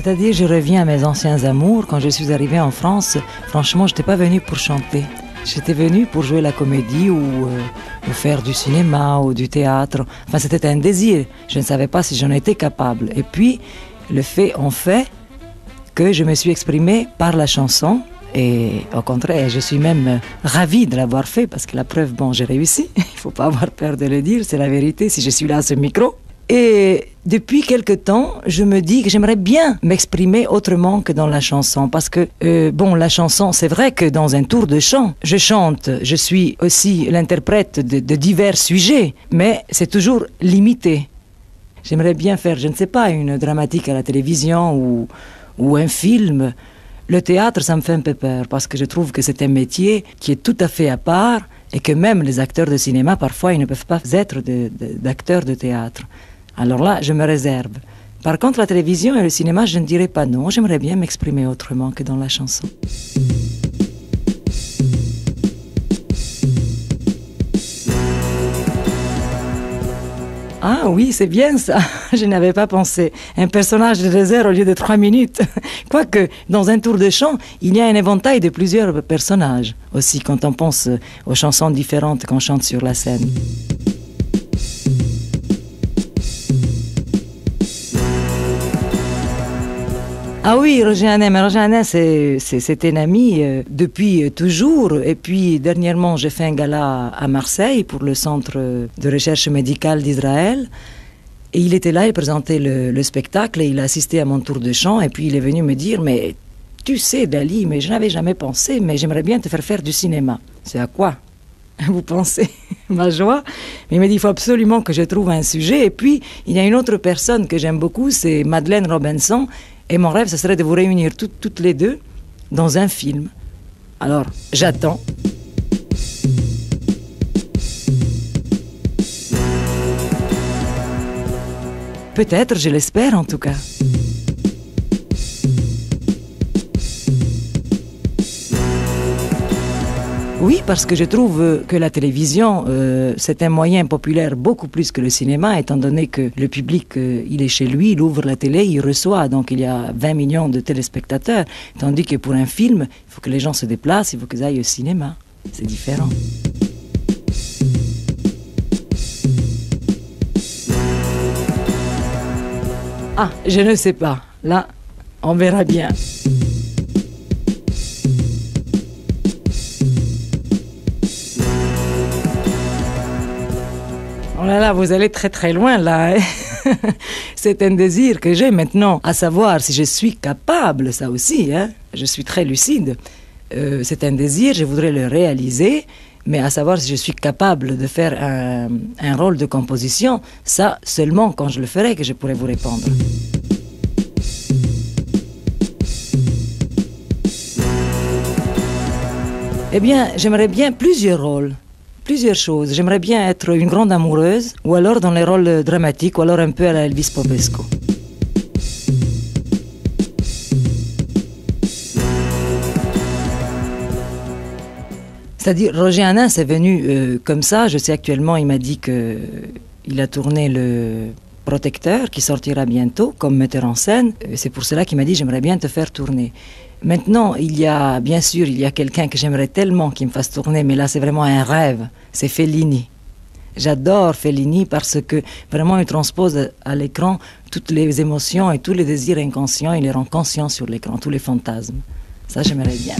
C'est-à-dire, je reviens à mes anciens amours. Quand je suis arrivée en France, franchement, je n'étais pas venue pour chanter. J'étais venue pour jouer la comédie ou faire du cinéma ou du théâtre. Enfin, c'était un désir. Je ne savais pas si j'en étais capable. Et puis, le fait en fait que je me suis exprimée par la chanson. Et au contraire, je suis même ravie de l'avoir fait parce que la preuve, bon, j'ai réussi. Il ne faut pas avoir peur de le dire, c'est la vérité si je suis là à ce micro. Et depuis quelque temps, je me dis que j'aimerais bien m'exprimer autrement que dans la chanson. Parce que, bon, la chanson, c'est vrai que dans un tour de chant, je chante, je suis aussi l'interprète de divers sujets, mais c'est toujours limité. J'aimerais bien faire, je ne sais pas, une dramatique à la télévision ou un film. Le théâtre, ça me fait un peu peur parce que je trouve que c'est un métier qui est tout à fait à part et que même les acteurs de cinéma, parfois, ils ne peuvent pas être d'acteurs de théâtre. Alors là, je me réserve. Par contre, la télévision et le cinéma, je ne dirais pas non. J'aimerais bien m'exprimer autrement que dans la chanson. Ah oui, c'est bien ça. Je n'avais pas pensé. Un personnage de 2 heures au lieu de 3 minutes. Quoique, dans un tour de chant, il y a un éventail de plusieurs personnages. Aussi, quand on pense aux chansons différentes qu'on chante sur la scène. Ah oui, Roger Hanet, mais Roger Hanet, c'est un ami depuis toujours. Et puis, dernièrement, j'ai fait un gala à Marseille pour le Centre de recherche médicale d'Israël. Et il était là, il présentait le spectacle et il a assisté à mon tour de chant. Et puis, il est venu me dire, mais tu sais, Dali, mais je n'avais jamais pensé, mais j'aimerais bien te faire du cinéma. C'est à quoi vous pensez? Ma joie. Mais il m'a dit, il faut absolument que je trouve un sujet. Et puis, il y a une autre personne que j'aime beaucoup, c'est Madeleine Robinson. Et mon rêve, ce serait de vous réunir toutes les deux dans un film. Alors, j'attends. Peut-être, je l'espère en tout cas. Oui, parce que je trouve que la télévision, c'est un moyen populaire beaucoup plus que le cinéma, étant donné que le public, il est chez lui, il ouvre la télé, il reçoit, donc il y a 20 millions de téléspectateurs. Tandis que pour un film, il faut que les gens se déplacent, il faut qu'ils aillent au cinéma. C'est différent. Ah, je ne sais pas. Là, on verra bien. Oh là là, vous allez très très loin là. C'est un désir que j'ai maintenant, à savoir si je suis capable, ça aussi, hein. Je suis très lucide. C'est un désir, je voudrais le réaliser, mais à savoir si je suis capable de faire un rôle de composition, ça seulement quand je le ferai que je pourrai vous répondre. Eh bien, j'aimerais bien plusieurs rôles. Plusieurs choses. J'aimerais bien être une grande amoureuse, ou alors dans les rôles dramatiques, ou alors un peu à la Elvis Popescu. C'est-à-dire, Roger Hanin, c'est venu comme ça. Je sais actuellement, il m'a dit qu'il a tourné le Protecteur, qui sortira bientôt, comme metteur en scène. C'est pour cela qu'il m'a dit, j'aimerais bien te faire tourner. Maintenant, bien sûr, il y a quelqu'un que j'aimerais tellement qu'il me fasse tourner, mais là, c'est vraiment un rêve. C'est Fellini. J'adore Fellini parce que vraiment, il transpose à l'écran toutes les émotions et tous les désirs inconscients. Il les rend conscients sur l'écran, tous les fantasmes. Ça, j'aimerais bien.